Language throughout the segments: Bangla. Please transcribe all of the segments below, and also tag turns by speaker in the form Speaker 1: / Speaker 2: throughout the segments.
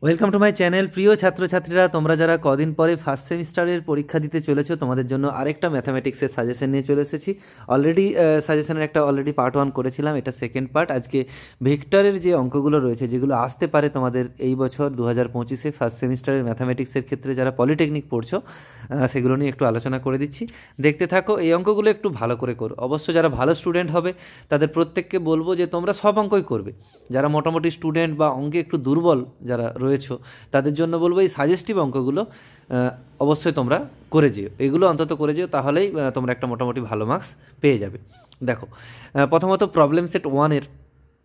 Speaker 1: Welcome to my channel. প্রিয় ছাত্রছাত্রীরা, তোমরা যারা কদিন পরে ফার্স্ট সেমিস্টারের পরীক্ষা দিতে চলেছো, তোমাদের জন্য আরেকটা ম্যাথামেটিক্সের সাজেশন নিয়ে চলে এসেছি। অলরেডি সাজেশনের একটা পার্ট 1 করেছিলাম, এটা সেকেন্ড পার্ট। আজকে ভেক্টরের যে অঙ্কগুলো রয়েছে, যেগুলো আসতে পারে তোমাদের এই বছর 2025-এ ফার্স্ট সেমিস্টারের ম্যাথামেটিক্সের ক্ষেত্রে যারা পলিটেকনিক পড়ছো, সেগুলো নিয়ে একটু আলোচনা করে দিচ্ছি। দেখতে থাকো। এই অঙ্কগুলো একটু ভালো করে করো। অবশ্য যারা ভালো স্টুডেন্ট হবে তাদের প্রত্যেককে বলবো যে তোমরা সব অঙ্কই করবে। যারা মোটামুটি স্টুডেন্ট বা অঙ্কে একটু দুর্বল যারা রয়েছো, তাদের জন্য বলবো এই সাজেস্টিভ অঙ্কগুলো অবশ্যই তোমরা করে যেও। এগুলো অন্তত করে যেও, তাহলেই তোমরা একটা মোটামুটি ভালো মার্কস পেয়ে যাবে। দেখো, প্রথমত প্রবলেম সেট 1-এর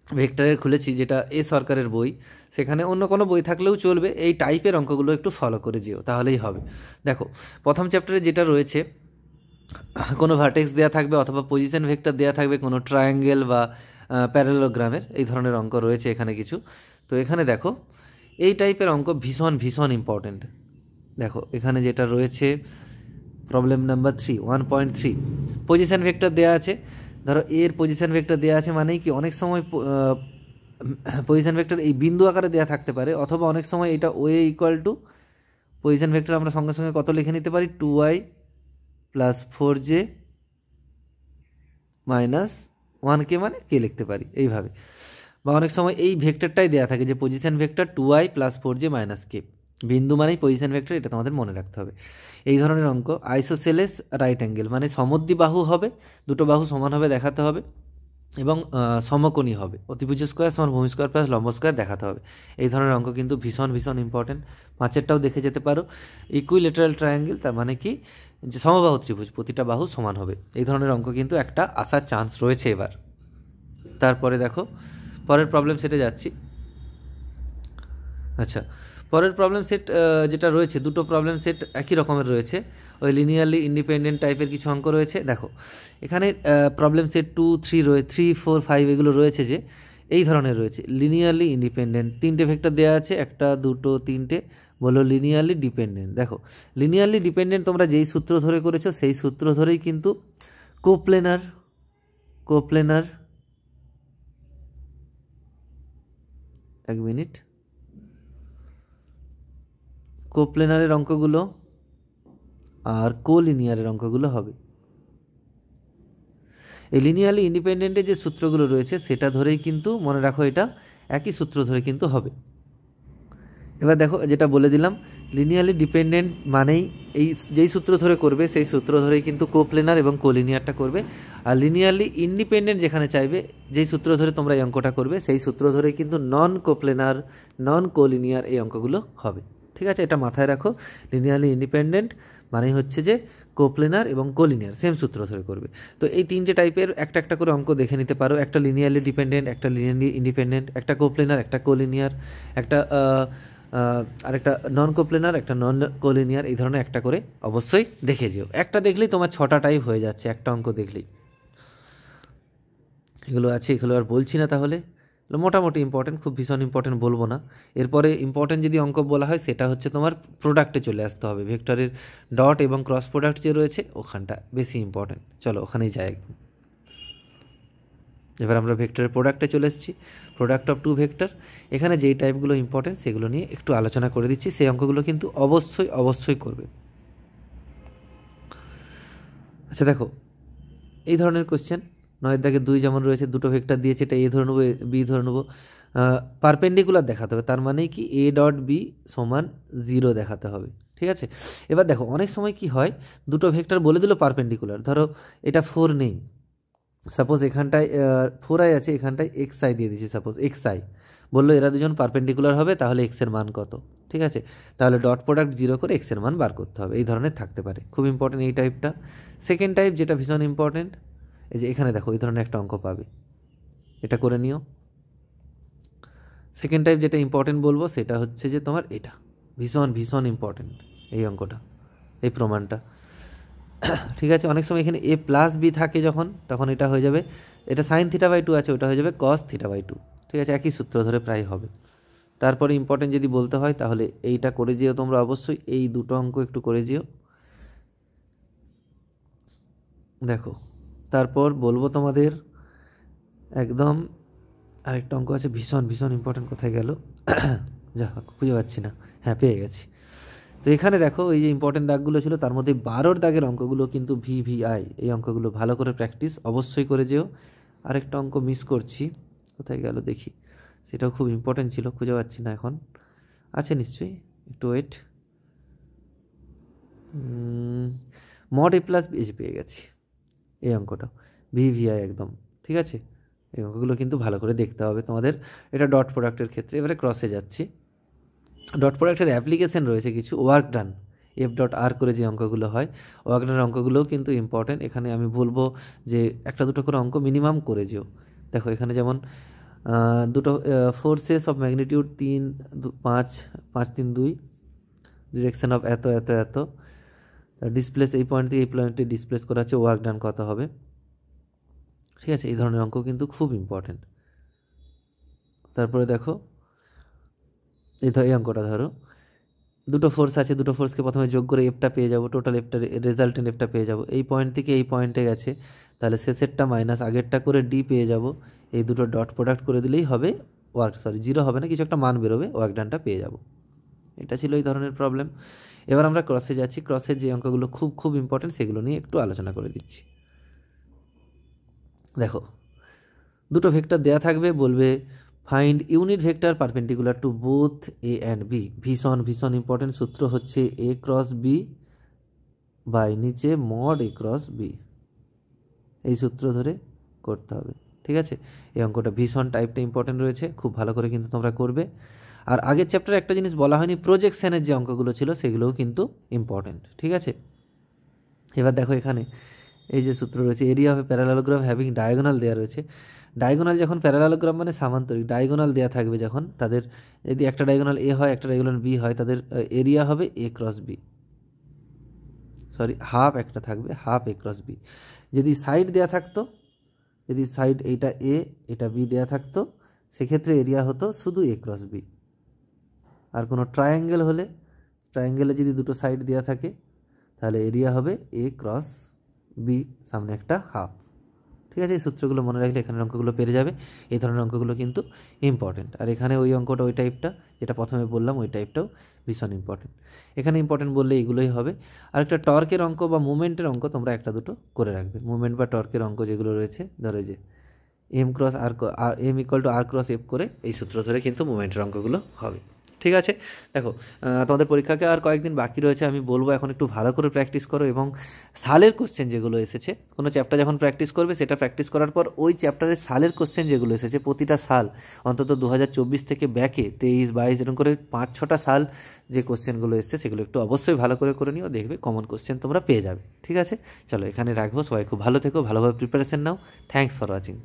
Speaker 1: ভেক্টরের খুলেছি, যেটা এ সরকারের বই। সেখানে অন্য কোনো বই থাকলেও চলবে, এই টাইপের অঙ্কগুলো একটু ফলো করে যেও, তাহলেই হবে। দেখো, প্রথম চ্যাপ্টারে যেটা রয়েছে, কোনো ভার্টেক্স দেওয়া থাকবে অথবা পজিশন ভেক্টর দেওয়া থাকবে, কোনো ট্রায়াঙ্গেল বা প্যারালোগ্রামের এই ধরনের অঙ্ক রয়েছে এখানে কিছু। তো এখানে দেখো, এই টাইপের অঙ্ক ভীষণ ভীষণ ইম্পর্ট্যান্ট। দেখো, এখানে যেটা রয়েছে প্রবলেম নাম্বার 1.3, পজিশন ভেক্টর দেওয়া আছে। ধরো এর পজিশন ভেক্টর দেওয়া আছে মানেই কি, অনেক সময় পজিশন ভেক্টর এই বিন্দু আকারে দেওয়া থাকতে পারে, অথবা অনেক সময় এটা way equal to position vector আমরা সঙ্গে সঙ্গে কত লিখে নিতে পারি, 2y plus 4j minus 1k, মানে কে লিখতে পারি এইভাবে। বা অনেক সময় এই ভেক্টরটাই দেওয়া থাকে যে position vector 2y plus 4j minus k, বিন্দু মানেই পজিশন ভেক্টর, এটা তোমাদের মনে রাখতে হবে। এই ধরনের অঙ্ক। আইসোসেলেস রাইট অ্যাঙ্গেল মানে সমদ্বিবাহু হবে, দুটো বাহু সমান হবে দেখাতে হবে, এবং সমকোণী হবে, অতিভুজ স্কোয়ার সমান ভূমি স্কোয়ার প্লাস লম্ব স্কোয়ার দেখাতে হবে। এই ধরনের অঙ্ক কিন্তু ভীষণ ভীষণ ইম্পর্টেন্ট। 5-এরটাও দেখে যেতে পারো। ইকুইলেটারাল ট্রায়াঙ্গেল, তার মানে কি যে সমবাহু ত্রিভুজ, প্রতিটা বাহু সমান হবে। এই ধরনের অঙ্ক কিন্তু একটা আসার চান্স রয়েছে এবার। তারপরে দেখো, পরের প্রবলেম সেটে যাচ্ছি। আচ্ছা, পরের প্রবলেম সেট যেটা রয়েছে, দুটো প্রবলেম সেট একই রকমের রয়েছে, ওই লিনিয়ারলি ইন্ডিপেন্ডেন্ট টাইপের কিছু অঙ্ক রয়েছে। দেখো, এখানে প্রবলেম সেট 2, 3 3, 4, 5 এগুলো রয়েছে, যে এই ধরনের রয়েছে লিনিয়ারলি ইন্ডিপেন্ডেন্ট। 3টে ভেক্টর দেওয়া আছে, 1, 2, 3টে, বলো লিনিয়ারলি ডিপেন্ডেন্ট। দেখো, লিনিয়ারলি ডিপেন্ডেন্ট তোমরা যেই সূত্র ধরে করেছো সেই সূত্র ধরেই কিন্তু কোপ্লেনার কোপ্লেনার এক মিনিট, কোপ্লেনারের অঙ্কগুলো আর কোলিনিয়ারের অঙ্কগুলো হবে। এই লিনিয়ারলি ইন্ডিপেন্ডেন্টের যে সূত্রগুলো রয়েছে সেটা ধরেই কিন্তু মনে রাখো, এটা একই সূত্র ধরে কিন্তু হবে। এবার দেখো, যেটা বলে দিলাম, লিনিয়ারলি ডিপেন্ডেন্ট মানেই এই যেই সূত্র ধরে করবে সেই সূত্র ধরেই কিন্তু কোপ্লেনার এবং কোলিনিয়ারটা করবে। আর লিনিয়ারলি ইন্ডিপেন্ডেন্ট যেখানে চাইবে, যেই সূত্র ধরে তোমরা এই অঙ্কটা করবে সেই সূত্র ধরেই কিন্তু নন কোপ্লেনার, নন কোলিনিয়ার এই অঙ্কগুলো হবে। ঠিক আছে, এটা মাথায় রাখো। লিনিয়ারলি ইন্ডিপেন্ডেন্ট মানেই হচ্ছে যে কোপ্লেনার এবং কোলিনিয়ার সেম সূত্র ধরে করবে। তো এই 3টে টাইপের একটা একটা করে অঙ্ক দেখে নিতে পারো। একটা লিনিয়ারলি ডিপেন্ডেন্ট, একটা লিনিয়ারলি ইন্ডিপেন্ডেন্ট, একটা কোপ্লেনার, একটা কোলিনিয়ার, একটা আরেকটা নন কোপ্লেনার, একটা নন কোলিনিয়ার। এই ধরনের একটা করে অবশ্যই দেখে যেও। একটা দেখলেই তোমার 6টা টাইপ হয়ে যাচ্ছে, একটা অঙ্ক দেখলেই। এগুলো আছে, এগুলো আর বলছি না। তাহলে এগুলো মোটামুটি ইম্পর্টেন্ট, খুব ভীষণ ইম্পর্টেন্ট বলবো না। এরপরে ইম্পর্টেন্ট যদি অঙ্ক বলা হয়, সেটা হচ্ছে তোমার প্রোডাক্টে চলে আসতে হবে। ভেক্টরের ডট এবং ক্রস প্রোডাক্ট যে রয়েছে, ওখানটা বেশি ইম্পর্টেন্ট। চলো ওখানেই যাই একদম। এবার আমরা ভেক্টরের প্রোডাক্টে চলে এসেছি। প্রোডাক্ট অফ 2 ভেক্টর, এখানে যেই টাইপগুলো ইম্পর্টেন্ট সেগুলো নিয়ে একটু আলোচনা করে দিচ্ছি। সেই অঙ্কগুলো কিন্তু অবশ্যই অবশ্যই করবে। আচ্ছা দেখো, এই ধরনের কোশ্চেন 9-2 যেমন রয়েছে, দুটো ভেক্টর দিয়েছে, এটা এ ধরে নেবো, বি ধরে নেবো। পারপেন্ডিকুলার দেখাতে হবে, তার মানে কি এ ডট বি সমান 0 দেখাতে হবে। ঠিক আছে, এবার দেখো অনেক সময় কি হয়, দুটো ভেক্টর বলে দিল পারপেন্ডিকুলার। ধরো এটা 4 নেই, সাপোজ এখানটায় 4i আছে, এখানটায় xi দিয়ে দিচ্ছি, সাপোজ xi বললো এরা দুজন পারপেন্ডিকুলার হবে, তাহলে x এর মান কত। ঠিক আছে, তাহলে ডট প্রোডাক্ট 0 করে x এর মান বার করতে হবে। এই ধরনের থাকতে পারে, খুব ইম্পর্টেন্ট এই টাইপটা। সেকেন্ড টাইপ যেটা ভীষণ ইম্পর্টেন্ট, এই যে এখানে দেখো এই ধরনের একটা অঙ্ক পাবে, এটা করে নিও। সেকেন্ড টাইপ যেটা ইম্পর্টেন্ট বলবো সেটা হচ্ছে যে তোমার এটা ভীষণ ভীষণ ইম্পর্টেন্ট, এই অঙ্কটা, এই প্রমাণটা। ঠিক আছে, অনেক সময় এখানে a প্লাস বি থাকে যখন, তখন এটা হয়ে যাবে, এটা সাইন θ/2 আছে, ওটা হয়ে যাবে কস θ/2। ঠিক আছে, একই সূত্র ধরে প্রায় হবে। তারপরে ইম্পর্টেন্ট যদি বলতে হয়, তাহলে এইটা করে যেও তোমরা অবশ্যই, এই দুটো অঙ্ক একটু করে যেও। দেখো, তারপর বলবো তোমাদের একদম আরেকটা অঙ্ক আছে ভীষণ ভীষণ ইম্পর্টেন্ট, কোথায় গেল, যা খুঁজে পাচ্ছি না, হ্যাঁ পেয়ে গেছি। তো এখানে দেখো এই যে ইম্পর্টেন্ট দাগগুলো ছিল তার মধ্যে 12 দাগের অঙ্কগুলো কিন্তু VVI, এই অঙ্কগুলো ভালো করে প্র্যাকটিস অবশ্যই করে যেও। আরেকটা অঙ্ক মিস করছি, কোথায় গেল দেখি, সেটাও খুব ইম্পর্টেন্ট ছিল, খুঁজে পাচ্ছি না এখন, আছে নিশ্চয়ই, একটু wait. Mod A plus B পেয়ে গেছি, এই অঙ্কটা VVI একদম ঠিক আছে। এই অঙ্কগুলো কিন্তু ভালো করে দেখতে হবে তোমাদের, এটা ডট প্রোডাক্টের ক্ষেত্রে। এবারে ক্রসে যাচ্ছি। ডট প্রোডাক্টের অ্যাপ্লিকেশন রয়েছে কিছু, ওয়ার্ক ডান F.R করে যে অঙ্কগুলো হয়, ওয়ার্ক ডানের অঙ্কগুলোও কিন্তু ইম্পর্টেন্ট। এখানে আমি বলবো যে একটা দুটো করে অঙ্ক মিনিমাম করে যেও। দেখো এখানে যেমন দুটো forces of magnitude 3 5 5 3 2, direction of এত এত এত, ডিসপ্লেস এই পয়েন্ট থেকে এই পয়েন্টে ডিসপ্লেস করা আছে, ওয়ার্ক ডান কত হবে, ঠিক আছে। এই ধরনের অঙ্ক কিন্তু খুব ইম্পর্টেন্ট। তারপরে দেখো এই অঙ্কটা ধরো, দুটো ফোর্স আছে, দুটো ফোর্সকে প্রথমে যোগ করে এফটা পেয়ে যাবো, টোটাল এফটা রেজাল্টেন্ট এফটা পেয়ে যাবো। এই পয়েন্ট থেকে এই পয়েন্টে গেছে, তাহলে শেষেরটা মাইনাস আগেরটা করে ডি পেয়ে যাব। এই দুটো ডট প্রোডাক্ট করে দিলেই হবে জিরো হবে না, কিছু একটা মান বেরোবে, ওয়ার্ক ডানটা পেয়ে যাব। এটা ছিল এই ধরনের প্রবলেম। এবার আমরা ক্রসে যাচ্ছি। ক্রসের যে অঙ্কগুলো খুব খুব ইম্পর্টেন্ট সেগুলো নিয়ে একটু আলোচনা করে দিচ্ছি। দেখো দুটো ভেক্টর দেয়া থাকবে, বলবে find unit vector perpendicular to both A and B। ভীষণ ভীষণ ইম্পর্টেন্ট সূত্র হচ্ছে A ক্রস B বাই নিচে মড A ক্রস B, এই সূত্র ধরে করতে হবে, ঠিক আছে। এই অঙ্কটা ভীষণ টাইপটা ইম্পর্টেন্ট রয়েছে, খুব ভালো করে কিন্তু তোমরা করবে। আর আগের চ্যাপ্টারে একটা জিনিস বলা হয়নি, প্রজেকশনের যে অঙ্কগুলো ছিল সেগুলোও কিন্তু ইম্পর্টেন্ট, ঠিক আছে। এবার দেখো এখানে এই যে সূত্র রয়েছে, area of a parallelogram having diagonal দেওয়া রয়েছে। ডায়াগোনাল যখন প্যারালালোগ্রাম মানে সামান্তরিক, ডায়াগোনাল দেওয়া থাকবে যখন, তাদের যদি একটা ডায়াগোনাল A হয় একটা ডায়াগোনাল B হয়, তাদের এরিয়া হবে A cross B, sorry half একটা থাকবে, হাফ A ক্রস B। যদি সাইড দেওয়া থাকতো, যদি সাইড এইটা A এটা B দেওয়া থাকতো, সেক্ষেত্রে এরিয়া হতো শুধু A ক্রস B। আর কোনো ট্রায়াঙ্গেল হলে, ট্রায়াঙ্গেলে যদি দুটো সাইড দেওয়া থাকে তাহলে এরিয়া হবে A ক্রস B, সামনে একটা হাফ, ঠিক আছে। এই সূত্রগুলো মনে রাখলে এখানের অঙ্কগুলো পেরে যাবে। এই ধরনের অঙ্কগুলো কিন্তু ইম্পর্টেন্ট। আর এখানে ওই অঙ্কটা ওই টাইপটা যেটা প্রথমে বললাম ওই টাইপটাও ভীষণ ইম্পর্টেন্ট। এখানে ইম্পর্টেন্ট বললে এগুলোই হবে। আর একটা টর্কের অঙ্ক বা মুভমেন্টের অঙ্ক তোমরা একটা দুটো করে রাখবে। মুভমেন্ট বা টর্কের অঙ্ক যেগুলো রয়েছে, ধরো যে M = R ক্রস F করে এই সূত্র ধরে কিন্তু মুভমেন্টের অঙ্কগুলো হবে, ঠিক আছে। দেখো তোমাদের পরীক্ষাকে আর কয়েকদিন বাকি রয়েছে, আমি বলবো এখন একটু ভালো করে প্র্যাকটিস করো। এবং সালের কোশ্চেন যেগুলো এসেছে, কোনো চ্যাপ্টার যখন প্র্যাকটিস করবে সেটা প্র্যাকটিস করার পর ওই চ্যাপ্টারের সালের কোশ্চেন যেগুলো এসেছে, প্রতিটা সাল অন্তত 2024 থেকে ব্যাকে 23, 22 এরকম করে 5-6টা সাল যে কোশ্চেনগুলো এসেছে সেগুলো একটু অবশ্যই ভালো করে নিও, দেখবে কমন কোশ্চেন তোমরা পেয়ে যাবে, ঠিক আছে। চলো এখানে রাখবো, সবাই খুব ভালো থেকো, ভালোভাবে preparation now. Thanks for watching.